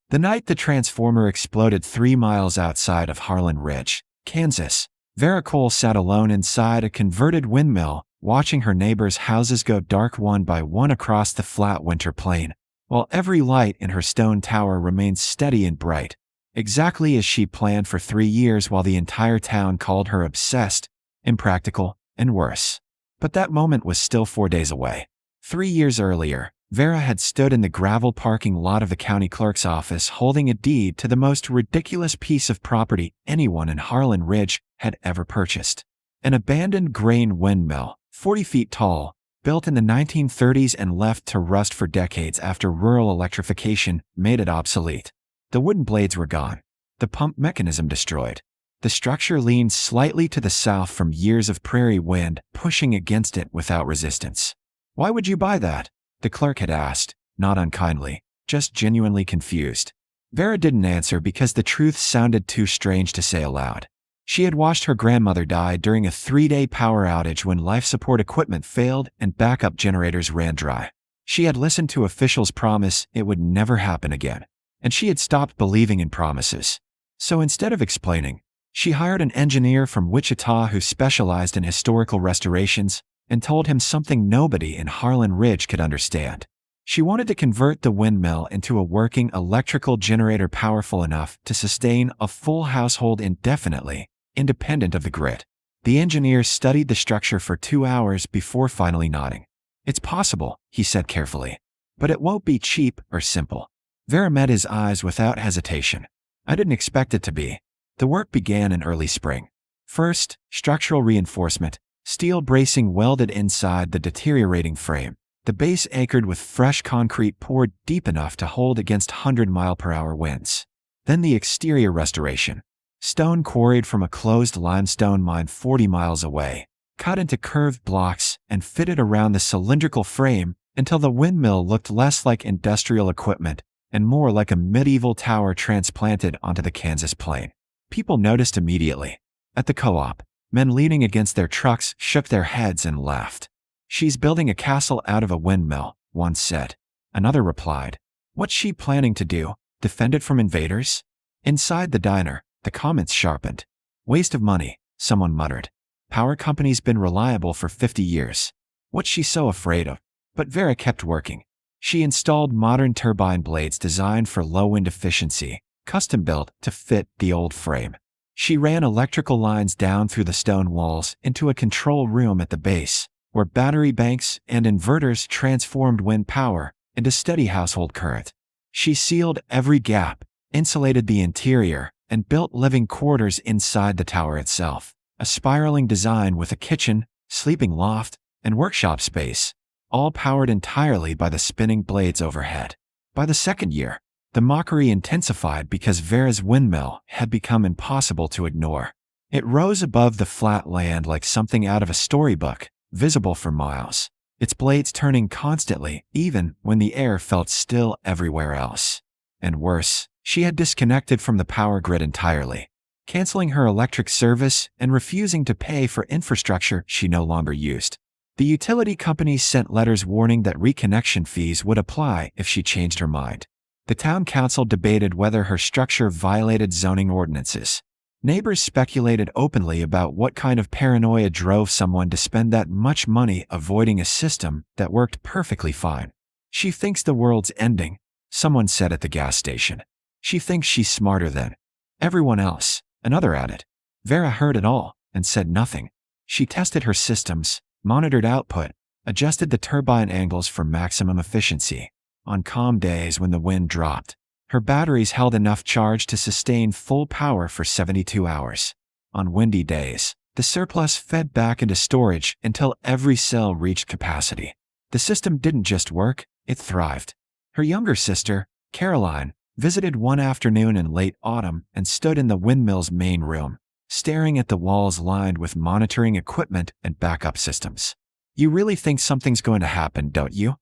The night the transformer exploded 3 miles outside of Harlan Ridge, Kansas, Vera Cole sat alone inside a converted windmill, watching her neighbors' houses go dark one by one across the flat winter plain, while every light in her stone tower remained steady and bright, exactly as she planned for 3 years while the entire town called her obsessed, impractical, and worse. But that moment was still 4 days away. 3 years earlier, Vera had stood in the gravel parking lot of the county clerk's office holding a deed to the most ridiculous piece of property anyone in Harlan Ridge had ever purchased. An abandoned grain windmill, 40 feet tall, built in the 1930s and left to rust for decades after rural electrification made it obsolete. The wooden blades were gone, the pump mechanism destroyed. The structure leaned slightly to the south from years of prairie wind pushing against it without resistance. "Why would you buy that?" the clerk had asked, not unkindly, just genuinely confused. Vera didn't answer because the truth sounded too strange to say aloud. She had watched her grandmother die during a 3-day power outage when life support equipment failed and backup generators ran dry. She had listened to officials promise it would never happen again, and she had stopped believing in promises. So instead of explaining, she hired an engineer from Wichita who specialized in historical restorations and told him something nobody in Harlan Ridge could understand. She wanted to convert the windmill into a working electrical generator powerful enough to sustain a full household indefinitely, independent of the grid. The engineer studied the structure for 2 hours before finally nodding. "It's possible," he said carefully, "but it won't be cheap or simple." Vera met his eyes without hesitation. "I didn't expect it to be." The work began in early spring. First, structural reinforcement, steel bracing welded inside the deteriorating frame, the base anchored with fresh concrete poured deep enough to hold against 100-mile-per-hour winds. Then the exterior restoration. Stone quarried from a closed limestone mine 40 miles away, cut into curved blocks and fitted around the cylindrical frame until the windmill looked less like industrial equipment and more like a medieval tower transplanted onto the Kansas plain. People noticed immediately. At the co-op, men leaning against their trucks shook their heads and laughed. "She's building a castle out of a windmill," one said. Another replied, "What's she planning to do? Defend it from invaders?" Inside the diner, the comments sharpened. "Waste of money," someone muttered. "Power company's been reliable for 50 years. What's she so afraid of?" But Vera kept working. She installed modern turbine blades designed for low wind efficiency, custom-built to fit the old frame. She ran electrical lines down through the stone walls into a control room at the base, where battery banks and inverters transformed wind power into steady household current. She sealed every gap, insulated the interior, and built living quarters inside the tower itself, a spiraling design with a kitchen, sleeping loft, and workshop space, all powered entirely by the spinning blades overhead. By the second year, the mockery intensified because Vera's windmill had become impossible to ignore. It rose above the flat land like something out of a storybook, visible for miles, its blades turning constantly even when the air felt still everywhere else. And worse, she had disconnected from the power grid entirely, canceling her electric service and refusing to pay for infrastructure she no longer used. The utility companies sent letters warning that reconnection fees would apply if she changed her mind. The town council debated whether her structure violated zoning ordinances. Neighbors speculated openly about what kind of paranoia drove someone to spend that much money avoiding a system that worked perfectly fine. "She thinks the world's ending," someone said at the gas station. "She thinks she's smarter than everyone else," another added. Vera heard it all and said nothing. She tested her systems, monitored output, adjusted the turbine angles for maximum efficiency. On calm days when the wind dropped, her batteries held enough charge to sustain full power for 72 hours. On windy days, the surplus fed back into storage until every cell reached capacity. The system didn't just work, it thrived. Her younger sister, Caroline, visited one afternoon in late autumn and stood in the windmill's main room, staring at the walls lined with monitoring equipment and backup systems. "You really think something's going to happen, don't you?"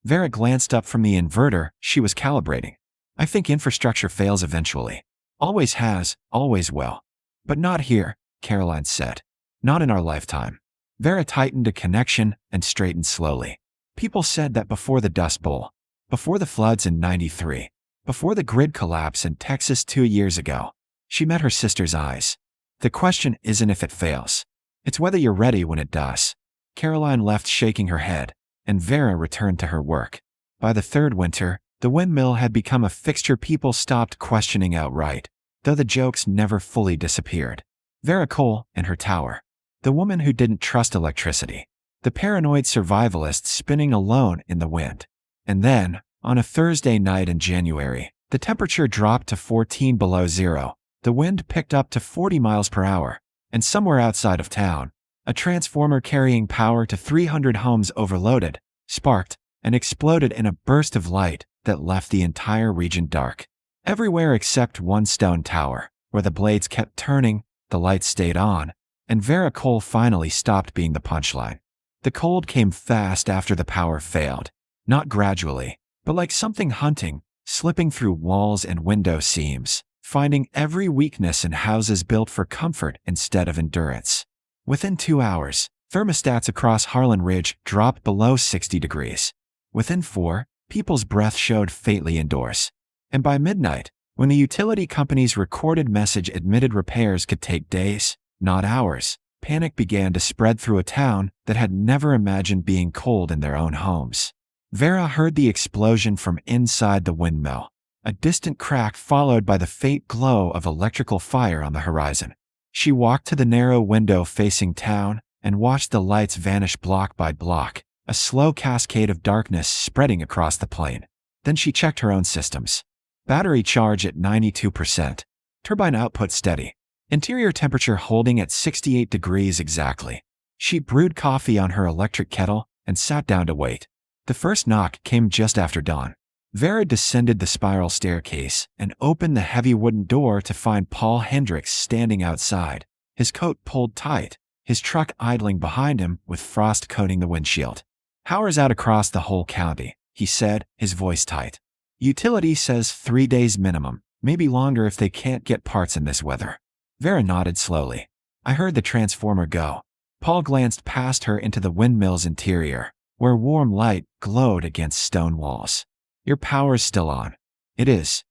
Vera glanced up from the inverter she was calibrating. "I think infrastructure fails eventually. Always has, always will. But not here," Caroline said. "Not in our lifetime." Vera tightened a connection and straightened slowly. "People said that before the Dust Bowl, before the floods in '93. Before the grid collapse in Texas 2 years ago, she met her sister's eyes. The question isn't if it fails. It's whether you're ready when it does. Caroline left shaking her head, and Vera returned to her work. By the third winter, the windmill had become a fixture people stopped questioning outright, though the jokes never fully disappeared. Vera Cole and her tower. The woman who didn't trust electricity. The paranoid survivalist spinning alone in the wind. And then, on a Thursday night in January, the temperature dropped to 14 below zero. The wind picked up to 40 miles per hour, and somewhere outside of town, a transformer carrying power to 300 homes overloaded, sparked, and exploded in a burst of light that left the entire region dark. Everywhere except one stone tower, where the blades kept turning, the lights stayed on, and Vera Cole finally stopped being the punchline. The cold came fast after the power failed, not gradually, but like something hunting, slipping through walls and window seams, finding every weakness in houses built for comfort instead of endurance. Within 2 hours, thermostats across Harlan Ridge dropped below 60 degrees. Within 4, people's breath showed faintly indoors. And by midnight, when the utility company's recorded message admitted repairs could take days, not hours, panic began to spread through a town that had never imagined being cold in their own homes. Vera heard the explosion from inside the windmill, a distant crack followed by the faint glow of electrical fire on the horizon. She walked to the narrow window facing town and watched the lights vanish block by block, a slow cascade of darkness spreading across the plain. Then she checked her own systems. Battery charge at 92%. Turbine output steady. Interior temperature holding at 68 degrees exactly. She brewed coffee on her electric kettle and sat down to wait. The first knock came just after dawn. Vera descended the spiral staircase and opened the heavy wooden door to find Paul Hendricks standing outside, his coat pulled tight, his truck idling behind him with frost coating the windshield. "Power's out across the whole county," he said, his voice tight. "Utility says 3 days minimum, maybe longer if they can't get parts in this weather." Vera nodded slowly. "I heard the transformer go." Paul glanced past her into the windmill's interior, where warm light glowed against stone walls. "Your power's still on." "It is."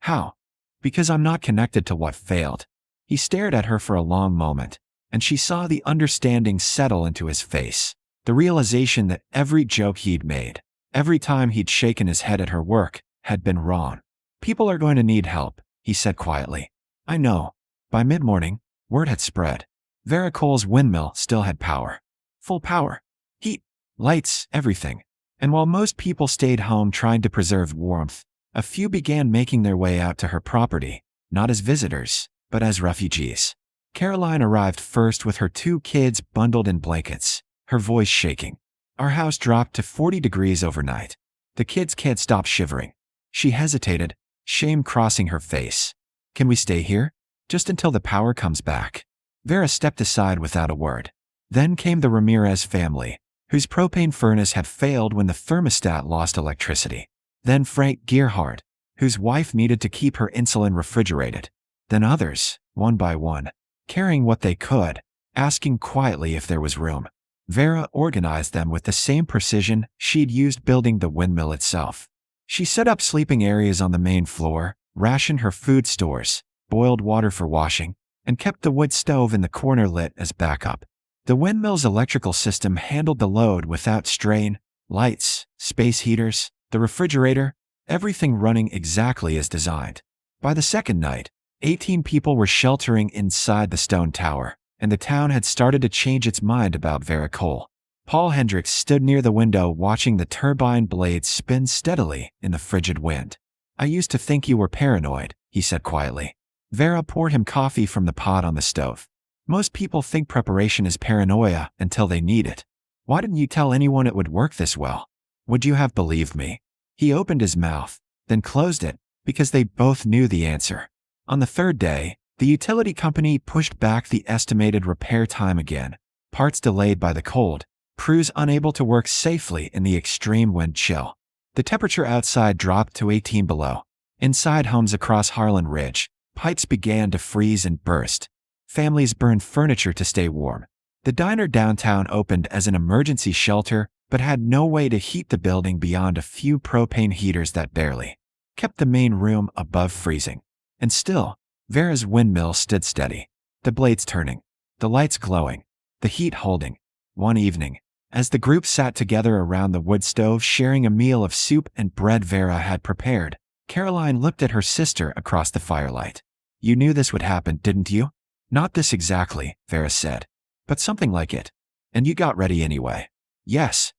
"How?" "Because I'm not connected to what failed." He stared at her for a long moment, and she saw the understanding settle into his face, the realization that every joke he'd made, every time he'd shaken his head at her work, had been wrong. "People are going to need help," he said quietly. "I know." By mid-morning, word had spread. Vera Cole's windmill still had power. Full power. Heat, lights, everything. And while most people stayed home trying to preserve warmth, a few began making their way out to her property, not as visitors, but as refugees. Caroline arrived first with her 2 kids bundled in blankets, her voice shaking. "Our house dropped to 40 degrees overnight. The kids can't stop shivering." She hesitated, shame crossing her face. "Can we stay here? Just until the power comes back?" Vera stepped aside without a word. Then came the Ramirez family, whose propane furnace had failed when the thermostat lost electricity. Then Frank Gearhart, whose wife needed to keep her insulin refrigerated. Then others, one by one, carrying what they could, asking quietly if there was room. Vera organized them with the same precision she'd used building the windmill itself. She set up sleeping areas on the main floor, rationed her food stores, boiled water for washing, and kept the wood stove in the corner lit as backup. The windmill's electrical system handled the load without strain, lights, space heaters, the refrigerator, everything running exactly as designed. By the second night, 18 people were sheltering inside the stone tower, and the town had started to change its mind about Vera Cole. Paul Hendricks stood near the window watching the turbine blades spin steadily in the frigid wind. "I used to think you were paranoid," he said quietly. Vera poured him coffee from the pot on the stove. "Most people think preparation is paranoia until they need it. Why didn't you tell anyone it would work this well? Would you have believed me?" He opened his mouth, then closed it, because they both knew the answer. On the third day, the utility company pushed back the estimated repair time again, parts delayed by the cold, crews unable to work safely in the extreme wind chill. The temperature outside dropped to 18 below. Inside homes across Harlan Ridge, pipes began to freeze and burst. Families burned furniture to stay warm. The diner downtown opened as an emergency shelter, but had no way to heat the building beyond a few propane heaters that barely kept the main room above freezing. And still, Vera's windmill stood steady, the blades turning, the lights glowing, the heat holding. One evening, as the group sat together around the wood stove sharing a meal of soup and bread Vera had prepared, Caroline looked at her sister across the firelight. "You knew this would happen, didn't you?" "Not this exactly," Vera said, "but something like it. And you got ready anyway." "Yes."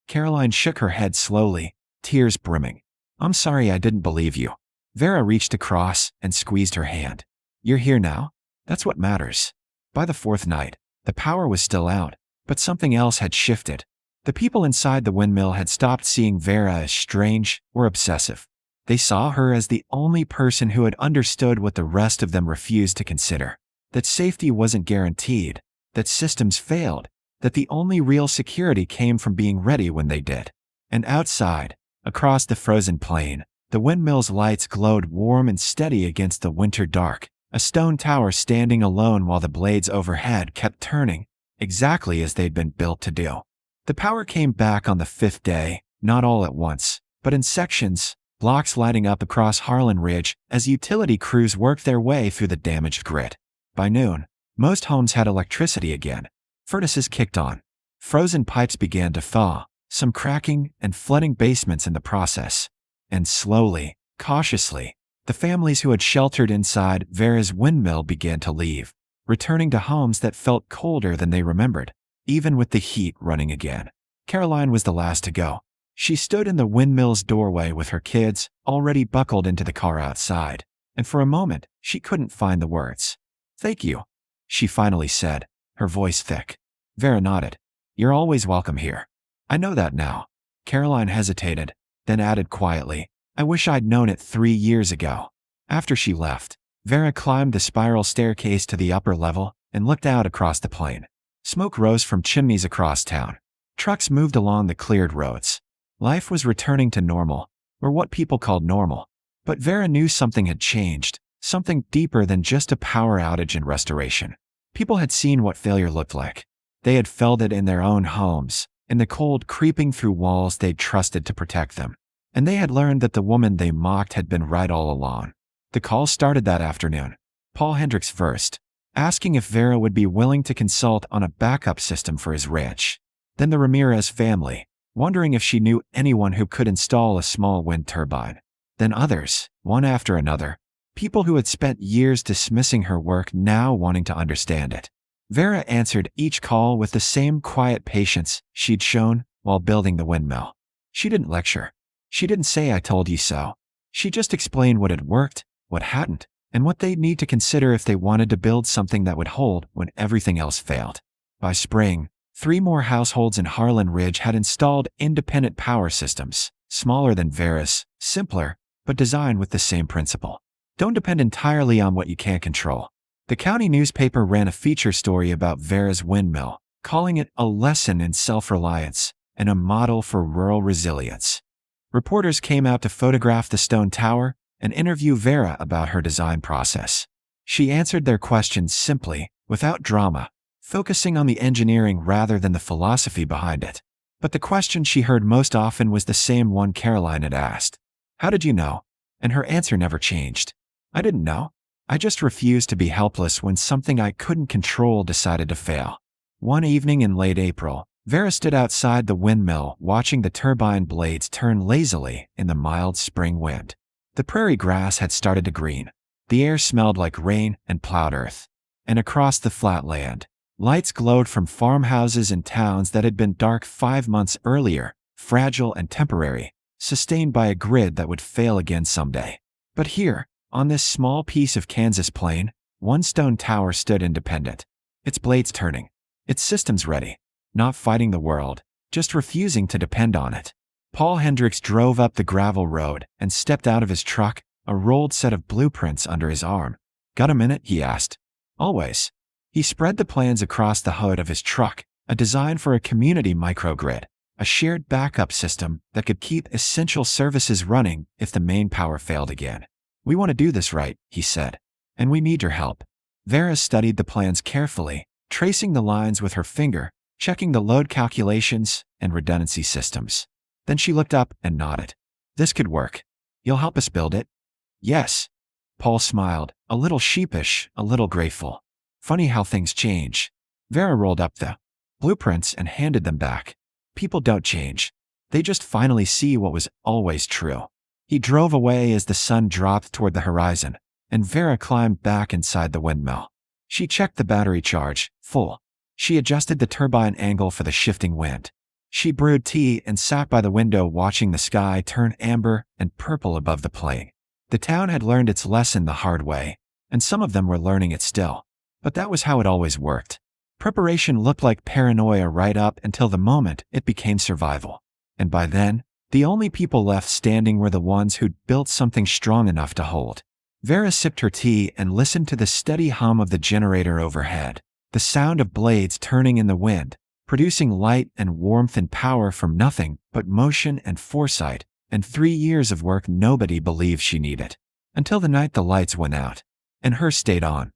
Caroline shook her head slowly, tears brimming. "I'm sorry I didn't believe you." Vera reached across and squeezed her hand. "You're here now? That's what matters." By the fourth night, the power was still out, but something else had shifted. The people inside the windmill had stopped seeing Vera as strange or obsessive. They saw her as the only person who had understood what the rest of them refused to consider. That safety wasn't guaranteed, that systems failed, that the only real security came from being ready when they did. And outside, across the frozen plain, the windmill's lights glowed warm and steady against the winter dark, a stone tower standing alone while the blades overhead kept turning, exactly as they'd been built to do. The power came back on the fifth day, not all at once, but in sections, blocks lighting up across Harlan Ridge as utility crews worked their way through the damaged grid. By noon, most homes had electricity again. Furnaces kicked on. Frozen pipes began to thaw, some cracking and flooding basements in the process. And slowly, cautiously, the families who had sheltered inside Vera's windmill began to leave, returning to homes that felt colder than they remembered, even with the heat running again. Caroline was the last to go. She stood in the windmill's doorway with her kids, already buckled into the car outside, and for a moment, she couldn't find the words. "Thank you," she finally said, her voice thick. Vera nodded. "You're always welcome here." "I know that now." Caroline hesitated, then added quietly, "I wish I'd known it 3 years ago." After she left, Vera climbed the spiral staircase to the upper level and looked out across the plain. Smoke rose from chimneys across town. Trucks moved along the cleared roads. Life was returning to normal, or what people called normal. But Vera knew something had changed, something deeper than just a power outage and restoration. People had seen what failure looked like. They had felt it in their own homes, in the cold creeping through walls they'd trusted to protect them. And they had learned that the woman they mocked had been right all along. The call started that afternoon. Paul Hendricks first, asking if Vera would be willing to consult on a backup system for his ranch. Then the Ramirez family, wondering if she knew anyone who could install a small wind turbine. Then others, one after another, people who had spent years dismissing her work now wanting to understand it. Vera answered each call with the same quiet patience she'd shown while building the windmill. She didn't lecture. She didn't say "I told you so." She just explained what had worked, what hadn't, and what they'd need to consider if they wanted to build something that would hold when everything else failed. By spring, 3 more households in Harlan Ridge had installed independent power systems, smaller than Vera's, simpler, but designed with the same principle. Don't depend entirely on what you can't control. The county newspaper ran a feature story about Vera's windmill, calling it a lesson in self-reliance and a model for rural resilience. Reporters came out to photograph the stone tower and interview Vera about her design process. She answered their questions simply, without drama, focusing on the engineering rather than the philosophy behind it. But the question she heard most often was the same one Caroline had asked. "How did you know?" And her answer never changed. "I didn't know. I just refused to be helpless when something I couldn't control decided to fail." One evening in late April, Vera stood outside the windmill watching the turbine blades turn lazily in the mild spring wind. The prairie grass had started to green. The air smelled like rain and plowed earth. And across the flat land, lights glowed from farmhouses in towns that had been dark 5 months earlier, fragile and temporary, sustained by a grid that would fail again someday. But here, on this small piece of Kansas plain, one stone tower stood independent. Its blades turning. Its systems ready. Not fighting the world, just refusing to depend on it. Paul Hendricks drove up the gravel road and stepped out of his truck, a rolled set of blueprints under his arm. "Got a minute?" he asked. "Always." He spread the plans across the hood of his truck, a design for a community microgrid, a shared backup system that could keep essential services running if the main power failed again. "We want to do this right," he said, "and we need your help." Vera studied the plans carefully, tracing the lines with her finger, checking the load calculations and redundancy systems. Then she looked up and nodded. "This could work." You'll help us build it? Yes. Paul smiled, a little sheepish, a little grateful. Funny how things change. Vera rolled up the blueprints and handed them back. People don't change. They just finally see what was always true. He drove away as the sun dropped toward the horizon, and Vera climbed back inside the windmill. She checked the battery charge, full. She adjusted the turbine angle for the shifting wind. She brewed tea and sat by the window watching the sky turn amber and purple above the plain. The town had learned its lesson the hard way, and some of them were learning it still. But that was how it always worked. Preparation looked like paranoia right up until the moment it became survival. And by then, the only people left standing were the ones who'd built something strong enough to hold. Vera sipped her tea and listened to the steady hum of the generator overhead, the sound of blades turning in the wind, producing light and warmth and power from nothing but motion and foresight, and 3 years of work nobody believed she needed. Until the night the lights went out, and her stayed on.